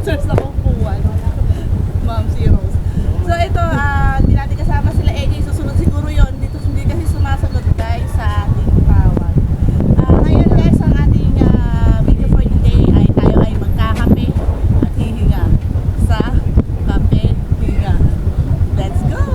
sponsor sa kupuan. Ma'am si Rose. So ito, hindi natin kasama sila AJ. Susunod siguro yon. Dito hindi kasi sumasagot guys sa ating tawag. Ngayon guys, ang ating video for today ay tayo ay magkakape at hihinga sa kape hinga. Let's go!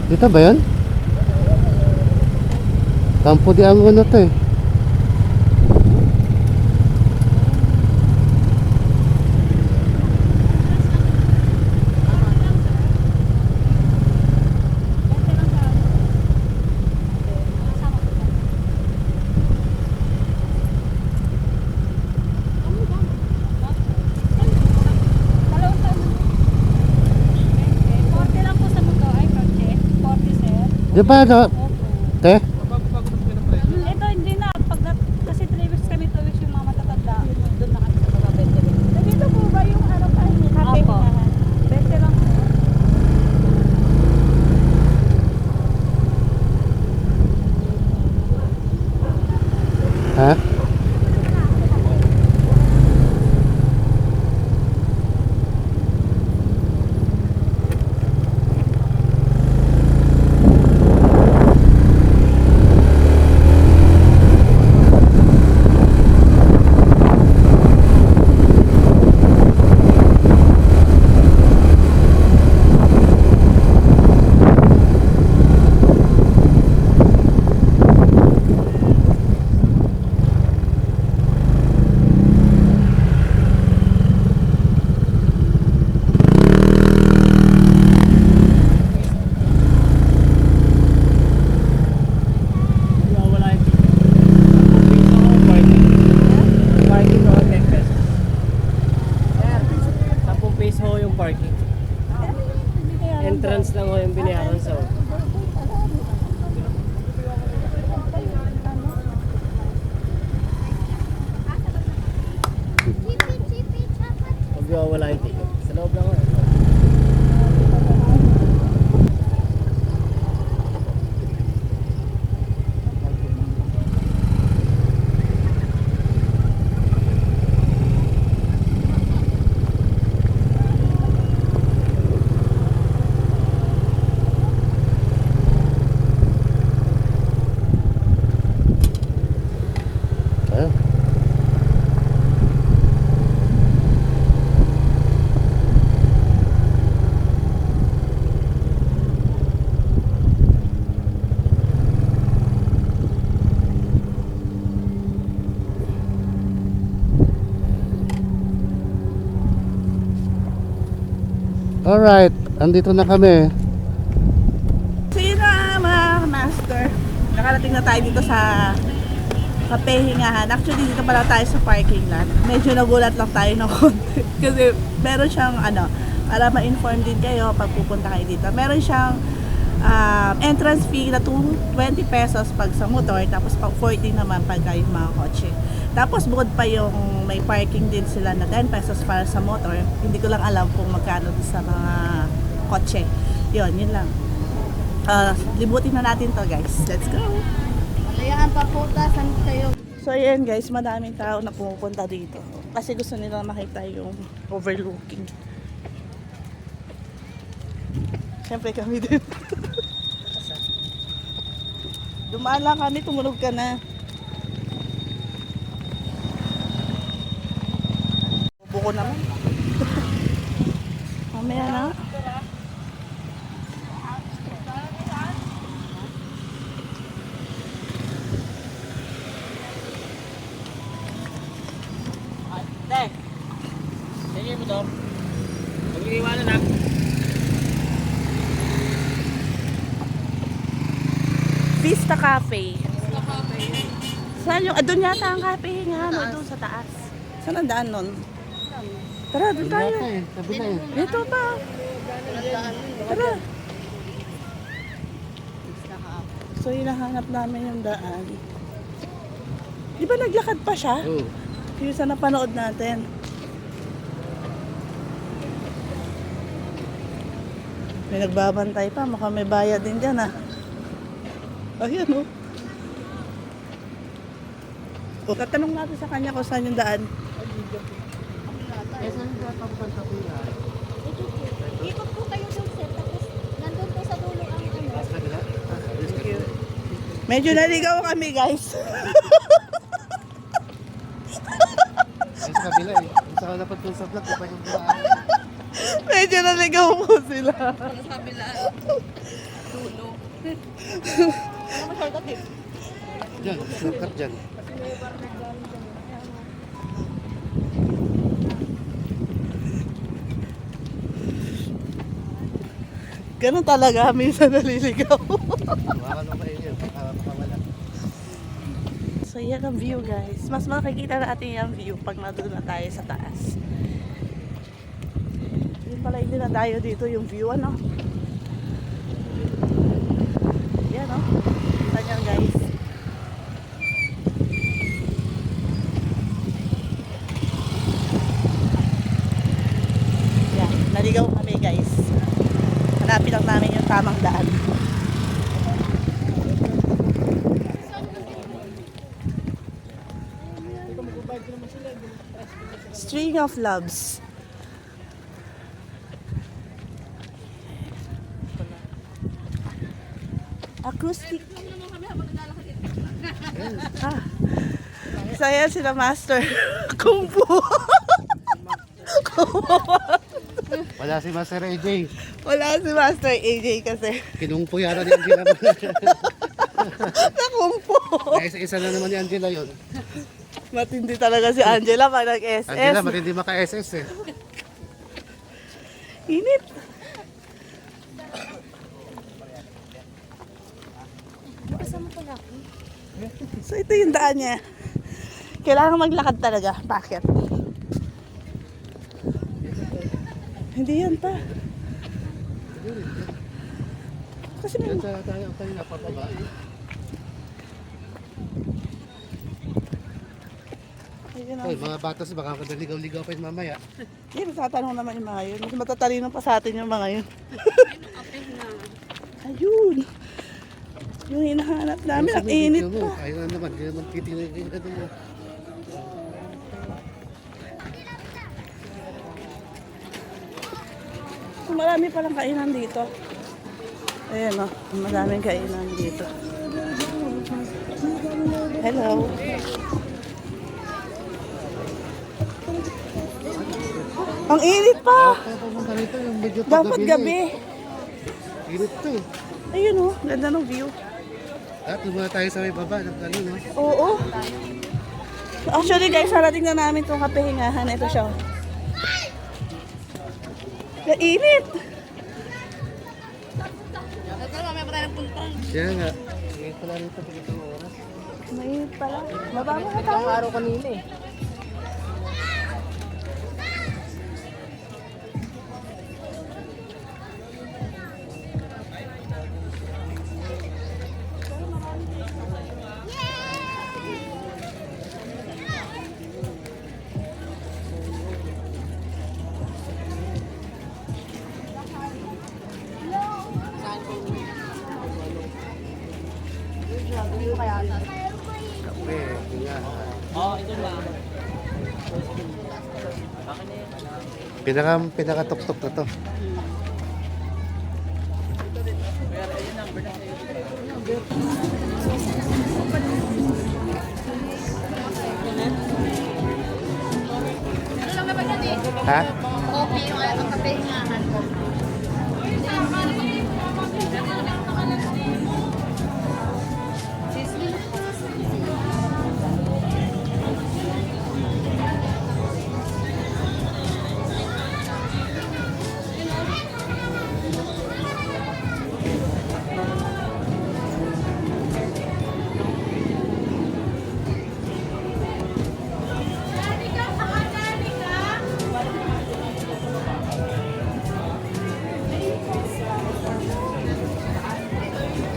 Dito ba yun? Campo de Ango na to eh. Di ba no? Te? Ito hindi na. Kasi 3 weeks kami, 2 weeks yung mga matatanda. Doon na kami sa mga 20 rin. Dito po ba yung ano pa? Kape Opo. 20 lang. Ha? Wala yung parking ho, 10 pesos. 10 peso ho yung parking. Entrance lang ho yung binayaran sa wala yung ticket. Sa loob lang ho. Ayun. Alright, andito na kami. So yun na mga master. Nakarating na tayo dito sa kapehingahan. Actually dito pala tayo sa parking lot. Medyo nagulat lang tayo ng konti. Kasi meron siyang ano, para ma-inform din kayo pag pupunta kayo dito. Meron siyang entrance fee na 20 pesos pag sa motor, tapos pag 40 naman pag yung mga kotse. Tapos bukod pa yung may parking din sila na 10 pesos para sa motor. Hindi ko lang alam kung magkano sa mga kotse. Yun lang. Libutin na natin to guys. Let's go! Alayaan pa po, tasan kayo. So ayan guys, madaming tao na pumupunta dito. Kasi gusto nila makita yung overlooking. Siyempre kami din. Dumaan lang kami, tumunog ka na. Buko naman. Mamaya na. Te! Sige mo to. Pag-iwanan na. Vista Cafe. Saan yung, doon yata ang cafe nga, no, doon sa taas. Saan ang daan nun? Tara, doon tayo. Sabi na eh. Dito pa. Tara. So, hinahanap namin yung daan. Di ba naglakad pa siya? Oo. Yung sa napanood natin. May nagbabantay pa. Mukhang may bayad din dyan ah. Ayan oh. O, tatanong natin sa kanya kung saan yung daan. Eh, saan ka papunta ko yan? Ikot po kayo doon, sir. Tapos, nandun po sa dulo ang ano. Sa kabila? Medyo naligaw kami guys. Ay, sa kabila eh. Kung saan dapat kung sa vlog, di pa yung daan. Medyo naligaw po sila. Diyan, shortcut dyan. Ganun talaga, minsan naliligaw. Hawakan mo kayo yun, baka makawala. So yan ang view guys. Mas makikita natin yung view pag nandun na tayo sa taas. Yun pala hindi na tayo dito yung view ano. Yan o. Kita nyo guys. Yan. Naligaw kami guys. Hanapin lang namin yung tamang daan. String of Loves. Acoustic. Ah. So yan sila master. Kung po. Wala si Master AJ. Wala si Master AJ kasi. Kinungpo yata ni Angela. Nakumpo. Isa na naman ni Angela yun. Matindi talaga si Angela pag nag-SS. Angela, matindi maka-SS eh. Init. Kasama pala ako. So ito yung daan niya. Kailangan maglakad talaga. Bakit? Hindi yan pa. Kasi may... Diyan sa tayo kanina pababa. Ayun Ay, ang... mga batas baka kadaligaw-ligaw pa yun mamaya. Hindi, matatanong naman yung mga yun. Mas matatalino pa sa atin yung mga yun. Ayun. Yung hinahanap namin, ang init pa. Ayun na naman, hindi naman titigil ka doon. Marami palang kainan dito. Ayan o, maraming kainan dito. Hello. Ang init pa. Kaya pumunta rito yung medyo Dapat gabi. Init to eh. Ayun o, ganda ng view. At lumuna tayo sa may baba, nagdalo no? Oo. Actually guys, harating na namin itong kapehingahan. Ito siya. Kainit. Kaya nga, ngayon pala rito pag itong oras. Mainit pala. Mababa ka tayo. Araw kanina eh. Kape, kaya. Oo, ito na. Pinaka-tok-tok na to. Ha? Coffee yung ang kapehingahan ko.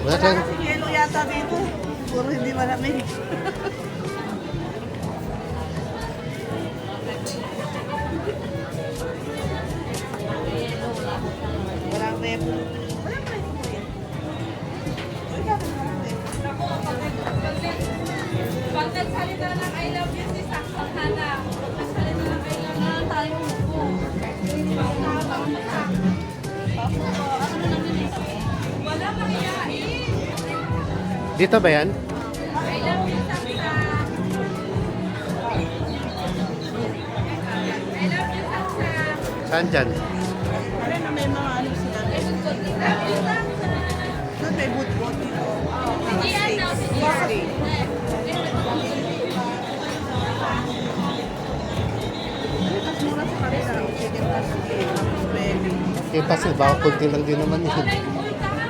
Wala tayong, Yelo yata dito. Puro hindi malamig. Walang rep. Walang rep po yan. Pag nagsalita ng I love you si Saksang Hana. Pag nagsalita ng I love you tayo po. Wala mahihain. Dito ba yan? I love you Saksa. I love you Saksa. Saan dyan? Wala na may mga ano sila. Doon may boot dito. Si ano, si Jerry. Mas mura sa kanila. Chicken pastel. Belly. Kaya kasi baka kunti lang din naman yun.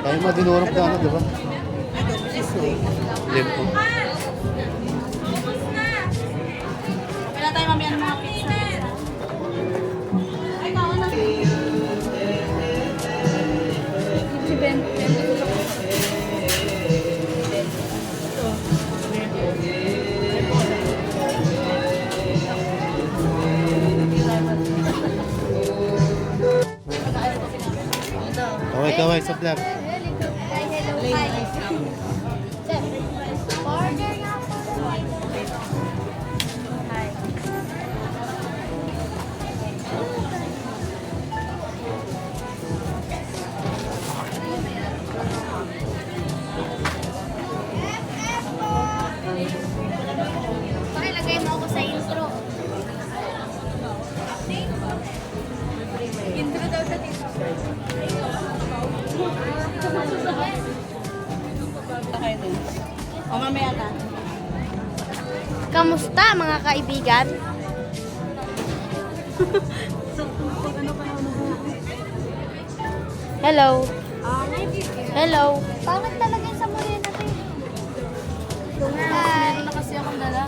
Kaya madinurog na ano, di ba? Ito, cheesesteak. Limpo. Wala tayo mamaya ng mga pizza. Ay, kawan na. Si Ben. Kaway-kaway sa vlog. Pakilagay mo ako sa intro. Intro daw sa dito. O, mamaya na. Kamusta mga kaibigan? Hello. Hello. Pangit talaga yung sa muli natin. Hi. Meron na kasi akong dala.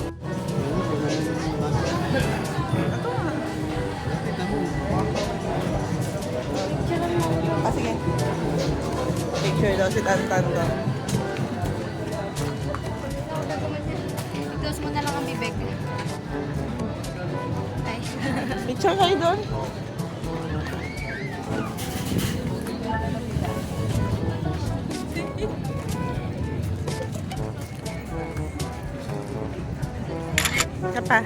Ah, sige. Picture daw si Tantan daw. I-close mo na lang ang bibig. Ay. Picture kayo doon? Apa?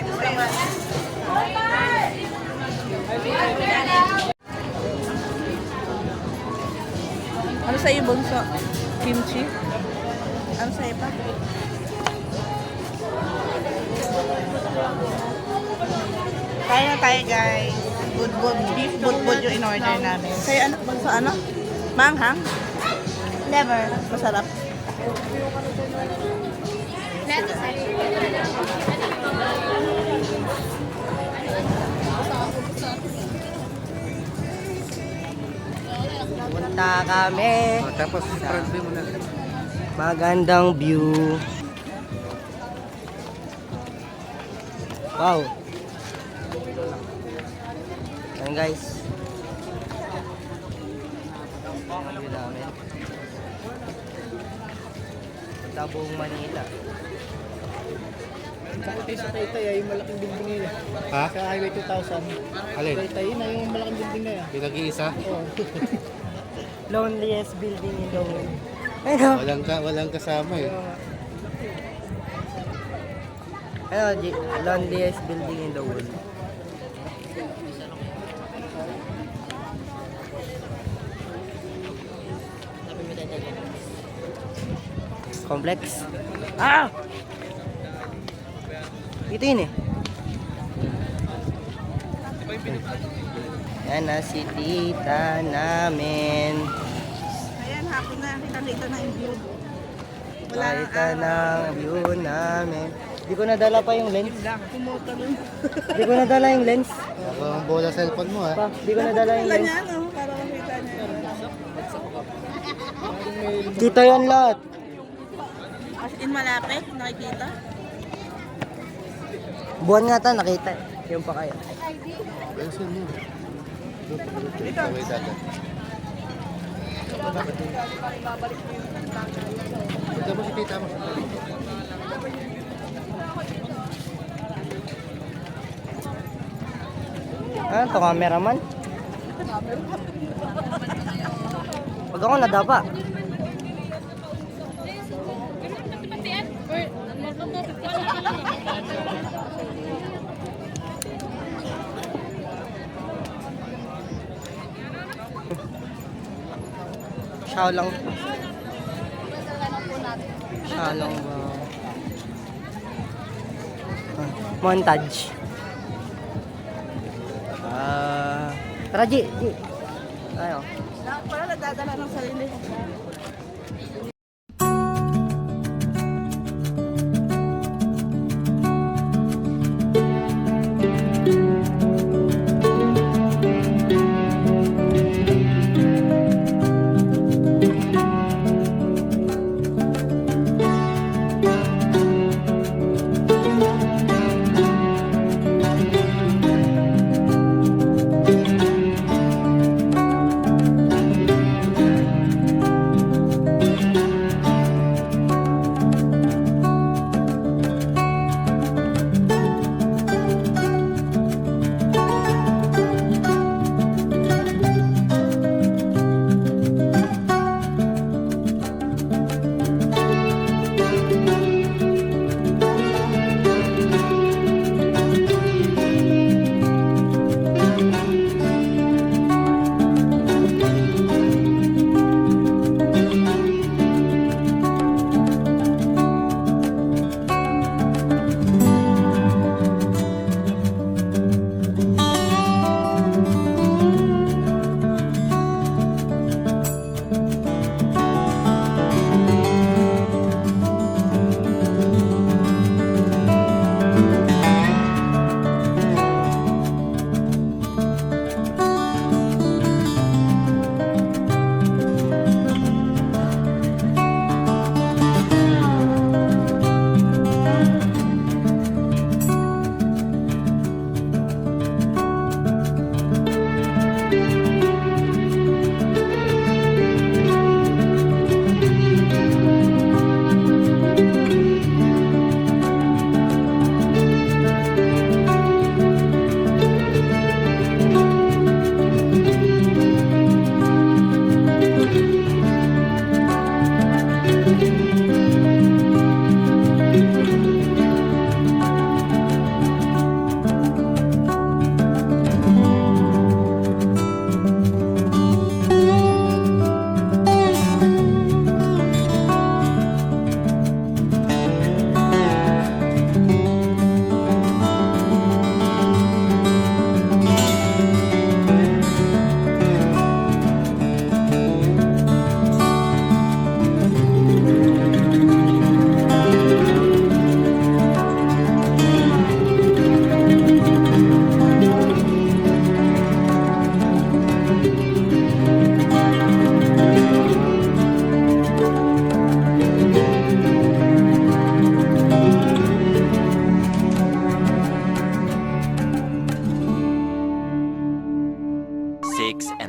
lettuce naman. Ano sa'yo, Bunso? Kimchi? Ano sa'yo pa? Kaya na tayo, guys. Budbud, beef budbud yung in-order namin. Sa'yo ano, Bunso? Ano? Manghang? Never. Masarap. Punta kami. Oh, tapos, front view mo na. Magandang view. Wow. Ayan guys. View namin. Sa buong Manila. Sakit sa Taytay ay yung malaking building nila. Ha? Sa Highway 2000. Alin? Taytay na yung malaking building na yan. Pinag-iisa? Loneliest building in the world. Ayun. Walang kasama eh. Loneliest building in the world. Complex. Ah! Ito yun eh. Yan na si tita namin. Ayan, hapon na. Kita na yung view. Wala nang Kita ng view namin. Di ko nadala pa yung lens. Pumunta nun. Di ko nadala yung lens. Ako ang bola cellphone mo ha. Pa, di ko nadala yung Wala lens. niya, no? Para makita niya. Dito yan lahat. As in malapit, nakikita. Buwan nga ta, nakita. Yung pa kaya. Ayusin mo. Dito. May dagat. Punta mo si tita mo. Ano to, cameraman? Pag ako nadapa. Siya lang. Siya lang ba? Montage. Tara, G. Ayo. Wala nadadala ng sarili.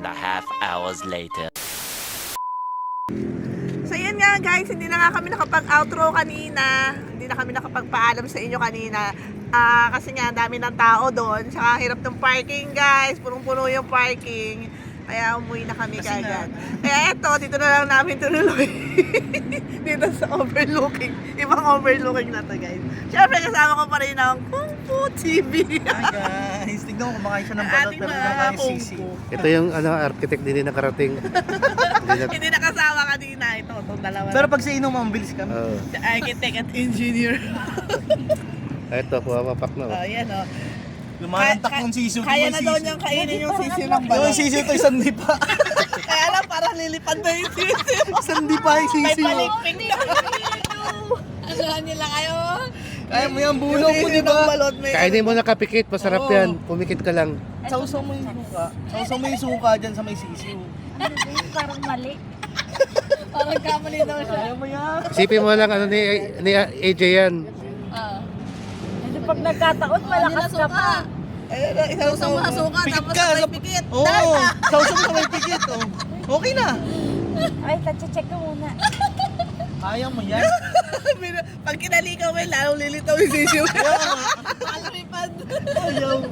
2.5 hours later. So yun nga guys, hindi na nga kami nakapag-outro kanina. Hindi na kami nakapagpaalam sa inyo kanina. Kasi nga dami ng tao doon. Saka hirap ng parking guys. Punong-puno yung parking. Kaya umuwi na kami kagad. Kaya eto, dito na lang namin tuloy. Dito sa overlooking. Ibang overlooking na to guys. Siyempre kasama ko pa rin ang Kung Fu TV. Hi guys, tignan mo kumakain siya ng balot Ating pero mga kumakain Kung sisi. Fu. Ito yung architect din nakarating. Hindi nakasama kanina. Ito, itong dalawa. Pero pag sa inom, mabilis kami. The architect at engineer. Ito, pumapapak na. Oh, yan oh. Lumalantak yung sisiw. Kaya na daw niyang kainin yung sisiw ng balot. Yung sisiw to, isang dipa. Kaya lang parang lilipad na yung sisiw. Isang dipa yung May sisiw. palikpik na. Ano nila kayo? Kaya mo yan, bulong mo, di ba? Kainin mo na kapikit, masarap Oo. yan. Pumikit ka lang. Sausaw mo yung suka. Sausaw mo yung suka dyan sa may sisiw. Parang mali. Parang kamali daw siya. Kaya mo yan. Isipin mo lang ano ni AJ yan. Kasi pag nagkataon, malakas ka pa. Ayun, isang suka, Pikit tapos ka. may pikit. Oo, sausaw mo sa may pikit. Oh. Okay na. Ay, check ko muna. Kaya mo yan. Pag kinalikaw mo, lalong lilitaw yung sisiw. Palipad. Ayaw.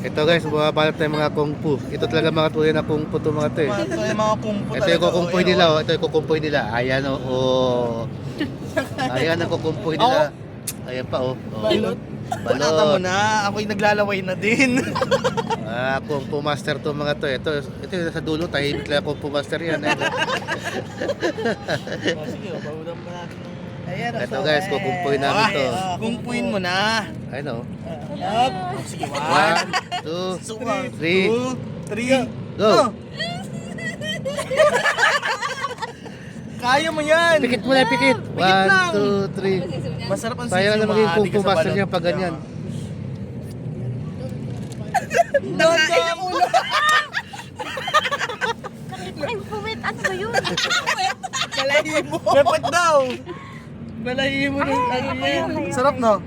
Ito guys, bumabalot tayo mga kung fu. Ito talaga mga tuloy na kung fu to mga to eh. Ito yung mga kumpo Ito yung kukumpuy nila, oh. Ito yung kukumpuy nila. Ayan oh. Oh. Ayan ang kukumpuy nila. Ayan pa oh. Oh. Balot. Balata mo Balot. na. Ako'y naglalaway na din. Kung fu master to mga to. Ito yung sa dulo, tahimik lang kung fu master yan. Ayan, oh. Sige, bahulan pa natin ng... Ayan, oh, Ito guys, kukumpuy namin to. Kumpuin mo na. Ayan oh. Sige, 1, 2, 3, 3, go! Kaya mo yan. Pikit mo na, pikit! 1, lang. 2, 3. Masarap ang Sayang sisiw, na maging kung maadik ka fu sa master balot. niya pag ganyan. Nakain ang ulo. Ay, puwit, ano ba yun? Balahibo. Pepet daw. Balahibo ng ano yan. Sarap no?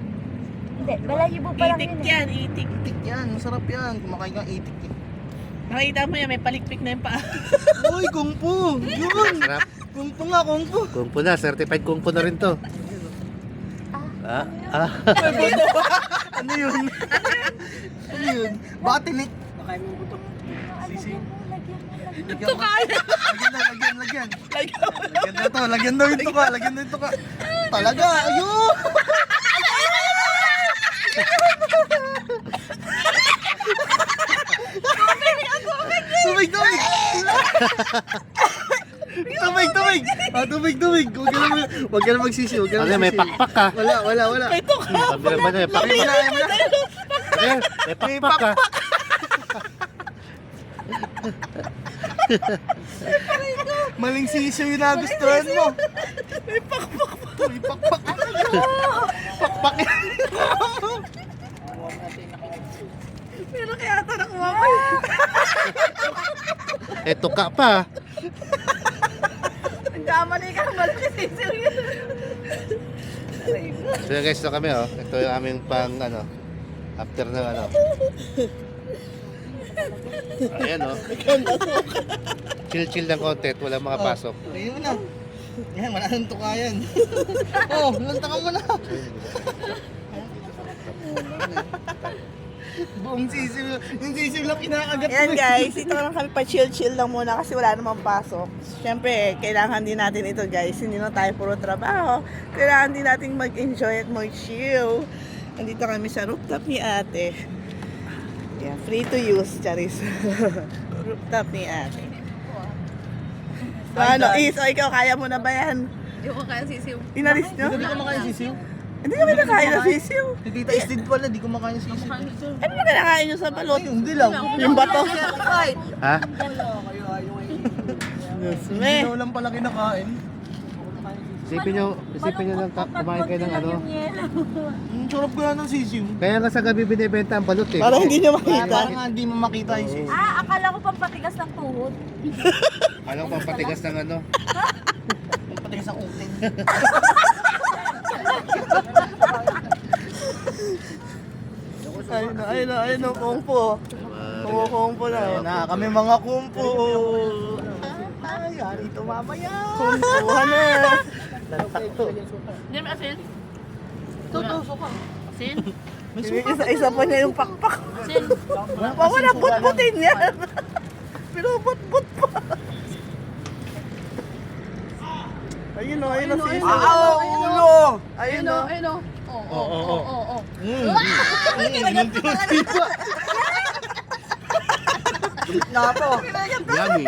Hindi, balahibo pa lang Itik yun. yan, itik. Itik yan. Masarap yan. Kumakain kang itik eh. Nakita mo yan, may palikpik na yung paa. Uy, kung fu. Yun. Sarap. Kung fu nga, kung fu. Kung fu na, certified kung fu na rin to. Ano yun? Ano yun? Baka tinik. Sisi. Ito kaya. Lagyan. Lagyan na to. Lagyan daw yung tuka. Lagyan daw yung tuka. Talaga. Ayun. Tubig. Tubig. Tubig. Huwag ka na magsisi. Ano may pakpak ka? Wala. Sabi naman may pakpak. Ayan, may pakpak ka. Maling sisiyo yung nagustuhan mo. May pakpak. Pakpak. Pero kaya ito nakuha ko. Eto ka pa. Nagkamali ka ng malaki sisiw yun. So yun guys, ito kami oh. Ito yung aming pang ano. After ng ano. Ayan oh. Chill ng content, walang makapasok. Ayun mo na. Yan, wala nang tukayan. Oh, lantakan mo na. Buong sisiw. Yung sisiw lang kinakagat Yan mo. guys, ito lang kami pa chill lang muna kasi wala namang pasok. Siyempre, kailangan din natin ito guys. Hindi na tayo puro trabaho. Kailangan din natin mag-enjoy at mag-chill. Nandito kami sa rooftop ni ate. Yeah, free to use, Charis. Rooftop ni ate. So ano, ikaw kaya mo na ba yan? Hindi ko kaya sisiw. Inalis nyo? Hindi ko makain sisiw. Hindi kami nakain ng sisiw. Si Tita Istid pala, di ko makain sisiw. Ano ba kinakain nyo sa balot? Ay, hindi lang. Yung bato? Ha? Hindi daw lang pala kinakain. Isipin nyo lang kumain kayo ng ano. Ang sarap kaya ng sisiw. Kaya nga sa gabi binibenta ang balot eh. Para hindi nyo makita. Parang nga hindi mo makita yung sisiw. Akala ko pang patigas ng tuhod. Alam ko patigas ng ano. Pati sa uting. Ayun na, kung po. Kumukumpo na. Ayan na, kami mga kumpo. Ay, harito mamaya. Kumpuhan na. Lantak to. Hindi may asin? Tutuso ka. Asin? Isa-isa pa niya yung pakpak. Asin? Wala put-putin yan. Pero put-put pa. Ayun o, ayun o. Ulo! Ayun o. Ayun o. Oo. Na to. Yummy.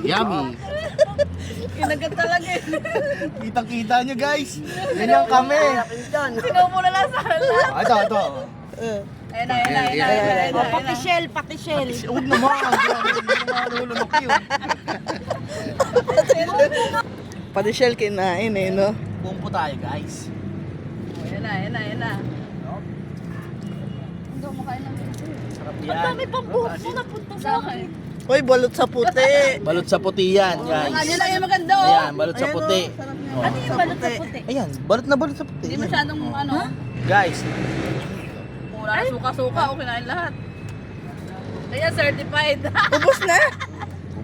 Yummy. Kinagat talaga eh. Kitang-kita nyo guys. Ganyan kami. Sinaw mo na lang sa hala. Ito. Ayun na. Oh, pati shell, pati shell. Huwag naman. Hindi naman nulunok yun. Pati shell kinain eh, no? Kumpo tayo guys. Ayun na. Sarap Ang yan. dami pang buhok mo napunta sa akin. Hoy, balot sa puti. Balot sa puti yan guys. Ano lang yung maganda oh. Ayan, balot sa puti. Oh. Ano yung balot sa puti? Ayan, balot na balot sa puti. Hindi masyadong ano. Guys, Wala na suka-suka. Okay na lahat. Kaya certified. Ubus na?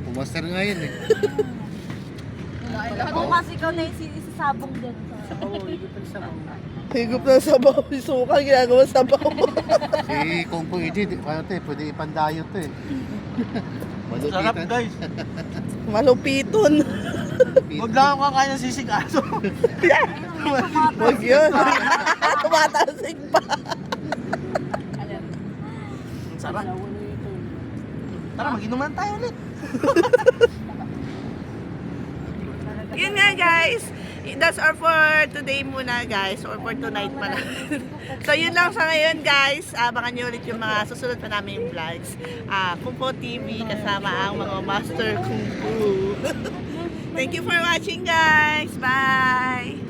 Pumaster nga yun eh. Kinain lahat. Bukas ikaw na yung isasabong dyan. Higop na sabaw. Suka, ginagawa sabaw. Si Kung Fu Iji, pwede ipandayo to eh. sarap Malupitan. guys. Malupiton. Huwag lang ako kakain ng sisig aso. Huwag yun. Tumatasig pa. Sarap. Tara, mag-inuman tayo ulit. Yun nga guys. That's all for today muna guys. Or for tonight pala. So yun lang sa ngayon guys. Abangan nyo ulit yung mga susunod pa namin vlogs. Kung Po TV kasama ang mga Master Kung Fu. Thank you for watching guys. Bye!